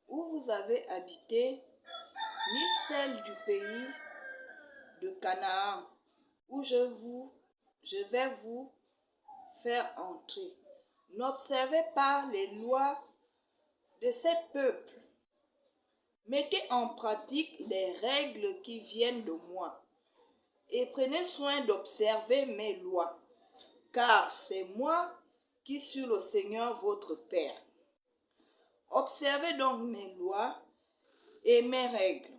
où vous avez habité, ni celle du pays de Canaan, où je vais vous faire entrer. N'observez pas les lois de ces peuples. Mettez en pratique les règles qui viennent de moi et prenez soin d'observer mes lois, car c'est moi qui suis le Seigneur votre Père. Observez donc mes lois et mes règles.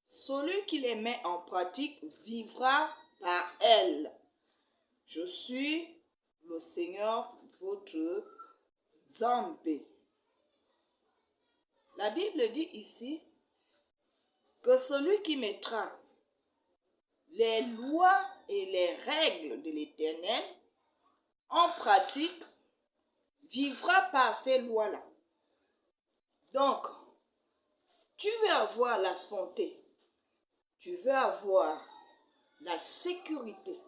Celui qui les met en pratique vivra par elles. Je suis le Seigneur votre Zambé. La Bible dit ici que celui qui mettra les lois et les règles de l'Éternel en pratique vivra par ces lois-là. Donc, tu veux avoir la santé, tu veux avoir la sécurité,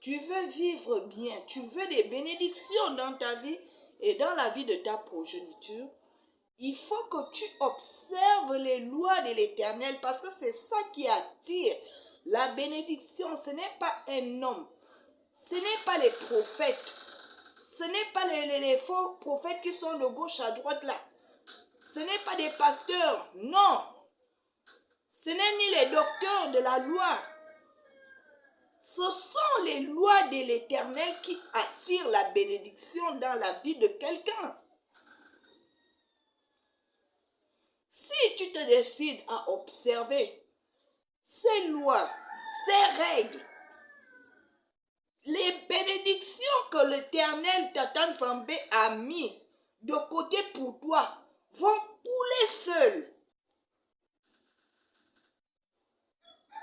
tu veux vivre bien, tu veux des bénédictions dans ta vie et dans la vie de ta progéniture, il faut que tu observes les lois de l'Éternel parce que c'est ça qui attire la bénédiction. Ce n'est pas un homme, ce n'est pas les prophètes, ce n'est pas les faux prophètes qui sont de gauche à droite là. Ce n'est pas des pasteurs, non. Ce n'est ni les docteurs de la loi. Ce sont les lois de l'Éternel qui attirent la bénédiction dans la vie de quelqu'un. Si tu te décides à observer ces lois, ces règles, les bénédictions que l'Éternel Tatan Zambé a mis de côté pour toi vont couler seules.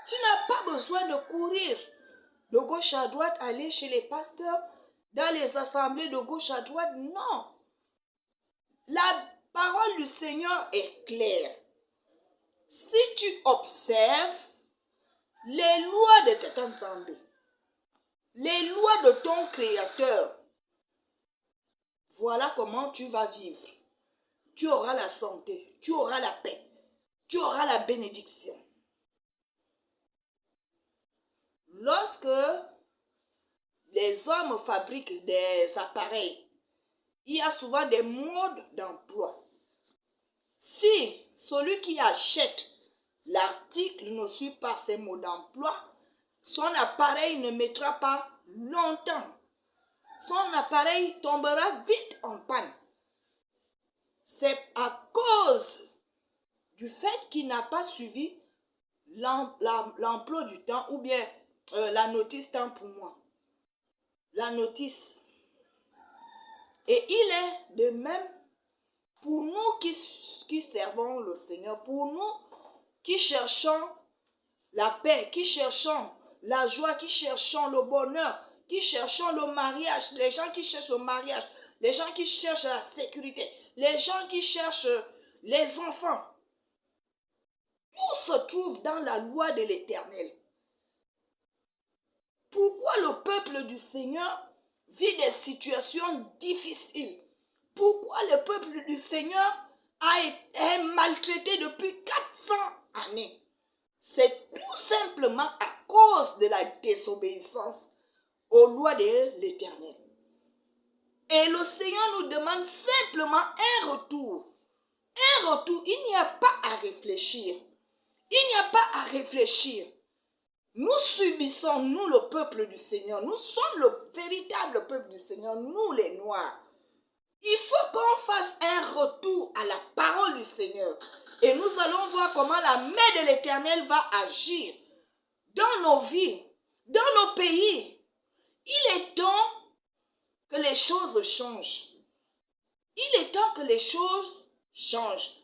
Tu n'as pas besoin de courir de gauche à droite, aller chez les pasteurs, dans les assemblées de gauche à droite. Non. La parole du Seigneur est claire. Si tu observes les lois de Tatan Zambé, les lois de ton Créateur, voilà comment tu vas vivre. Tu auras la santé, tu auras la paix, tu auras la bénédiction. Lorsque les hommes fabriquent des appareils, il y a souvent des modes d'emploi. Si celui qui achète l'article ne suit pas ces modes d'emploi, son appareil ne mettra pas longtemps. Son appareil tombera vite en panne. C'est à cause du fait qu'il n'a pas suivi l'emploi du temps ou bien la notice temps pour moi. La notice. Et il est de même pour nous qui servons le Seigneur, pour nous qui cherchons la paix, qui cherchons la joie, qui cherchons le bonheur, qui cherchons le mariage, les gens qui cherchent le mariage, les gens qui cherchent la sécurité, les gens qui cherchent les enfants. Tout se trouve dans la loi de l'Éternel. Pourquoi le peuple du Seigneur vit des situations difficiles? Pourquoi le peuple du Seigneur est maltraité depuis 400 années? C'est tout simplement à cause de la désobéissance aux lois de l'Éternel. Et le Seigneur nous demande simplement un retour. Un retour, il n'y a pas à réfléchir. Il n'y a pas à réfléchir. Nous subissons, nous le peuple du Seigneur, nous sommes le véritable peuple du Seigneur, nous les Noirs. Il faut qu'on fasse un retour à la parole du Seigneur. Et nous allons voir comment la main de l'Éternel va agir dans nos vies, dans nos pays. Il est temps que les choses changent. Il est temps que les choses changent.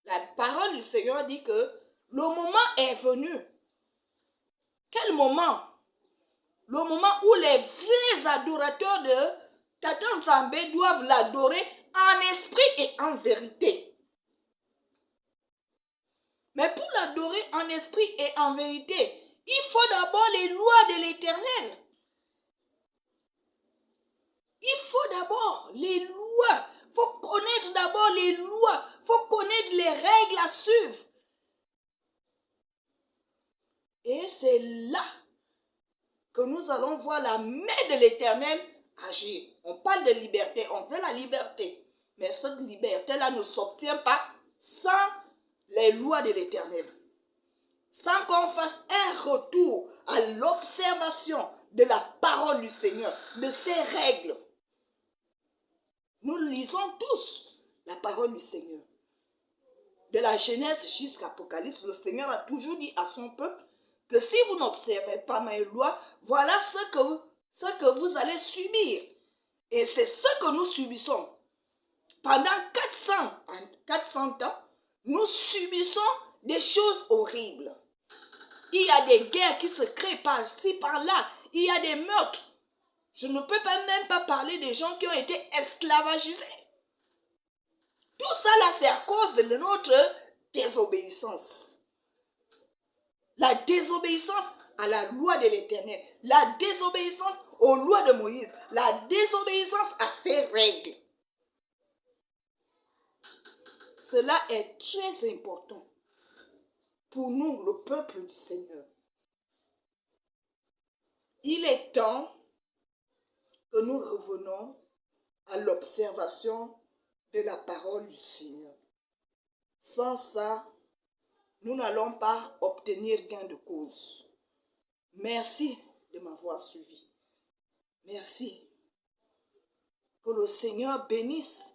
La parole du Seigneur dit que le moment est venu. Quel moment? Le moment où les vrais adorateurs de Tatan Zambé doivent l'adorer en esprit et en vérité. Mais pour l'adorer en esprit et en vérité, il faut d'abord les lois de l'Éternel. Il faut d'abord les lois. Il faut connaître d'abord les lois. Il faut connaître les règles à suivre. Et c'est là que nous allons voir la main de l'Éternel agir. On parle de liberté, on veut la liberté. Mais cette liberté-là ne s'obtient pas sans les lois de l'Éternel. Sans qu'on fasse un retour à l'observation de la parole du Seigneur, de ses règles. Nous lisons tous la parole du Seigneur. De la Genèse jusqu'à l'Apocalypse, le Seigneur a toujours dit à son peuple que si vous n'observez pas mes lois, voilà ce que vous allez subir. Et c'est ce que nous subissons. Pendant 400 ans, nous subissons des choses horribles. Il y a des guerres qui se créent par-ci, par-là. Il y a des meurtres. Je ne peux même pas parler des gens qui ont été esclavagisés. Tout ça là, c'est à cause de notre désobéissance. La désobéissance à la loi de l'Éternel. La désobéissance aux lois de Moïse. La désobéissance à ses règles. Cela est très important pour nous, le peuple du Seigneur. Il est temps que nous revenons à l'observation de la parole du Seigneur. Sans ça, nous n'allons pas obtenir gain de cause. Merci de m'avoir suivi. Merci. Que le Seigneur bénisse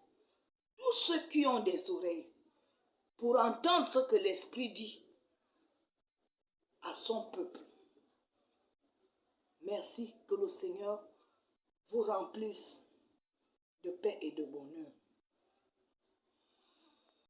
tous ceux qui ont des oreilles pour entendre ce que l'Esprit dit à son peuple. Merci, que le Seigneur vous remplisse de paix et de bonheur.